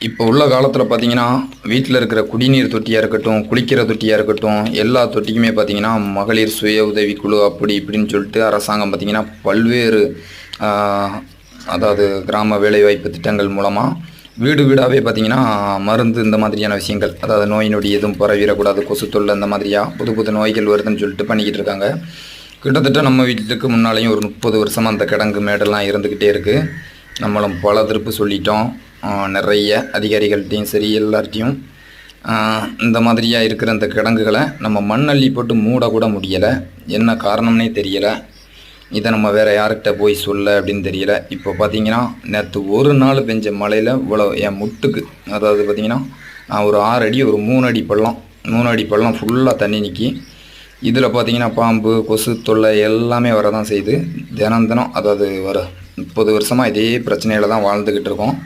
இப்போ உள்ள காலத்தில் பார்த்தீங்கன்னா, வீட்டில் இருக்கிற குடிநீர் தொட்டியாக இருக்கட்டும், குளிக்கிற தொட்டியாக இருக்கட்டும், எல்லா தொட்டிக்குமே பார்த்தீங்கன்னா, மகளிர் சுய உதவிக்குழு அப்படி இப்படின்னு சொல்லிட்டு அரசாங்கம் பார்த்தீங்கன்னா, பல்வேறு ஆ, அதாவது கிராம வேலைவாய்ப்பு திட்டங்கள் மூலமாக வீடு வீடாகவே பார்த்தீங்கன்னா, மருந்து இந்த மாதிரியான விஷயங்கள், அதாவது நோய் நொடி எதுவும் பரவிடக்கூடாது, கொசு தொல்லை இந்த மாதிரியா புது புது நோய்கள் வருதுன்னு சொல்லிட்டு பண்ணிக்கிட்டு இருக்காங்க. கிட்டத்தட்ட நம்ம வீட்டுக்கு முன்னாலேயும் ஒரு 30 வருஷமாக அந்த கிடங்கு மேடெல்லாம் இருந்துக்கிட்டே இருக்குது. நம்மளும் பல திருப்பு சொல்லிட்டோம். நிறைய அதிகாரிகள்கிட்டையும் சரி எல்லார்ட்டையும் இந்த மாதிரியாக இருக்கிற இந்த கிடங்குகளை நம்ம மண்ணள்ளி போட்டு மூடக்கூட முடியலை. என்ன காரணம்னே தெரியலை. இதை நம்ம வேறு யார்கிட்ட போய் சொல்ல அப்படின்னு தெரியல. இப்போ பார்த்தீங்கன்னா, நேற்று ஒரு நாள் பெஞ்ச மழையில் இவ்வளோ என் முட்டுக்கு, அதாவது பார்த்தீங்கன்னா ஒரு 6 அடி ஒரு 3 அடி பள்ளம், 3 அடி பள்ளம் ஃபுல்லாக தண்ணி நிற்கி. இதில் பார்த்தீங்கன்னா பாம்பு கொசு தொல்லை எல்லாமே வர தான் செய்யுது. தினம் தினம், அதாவது 30 வருஷமாக இதே பிரச்சனையில் தான் வாழ்ந்துக்கிட்டு இருக்கோம்.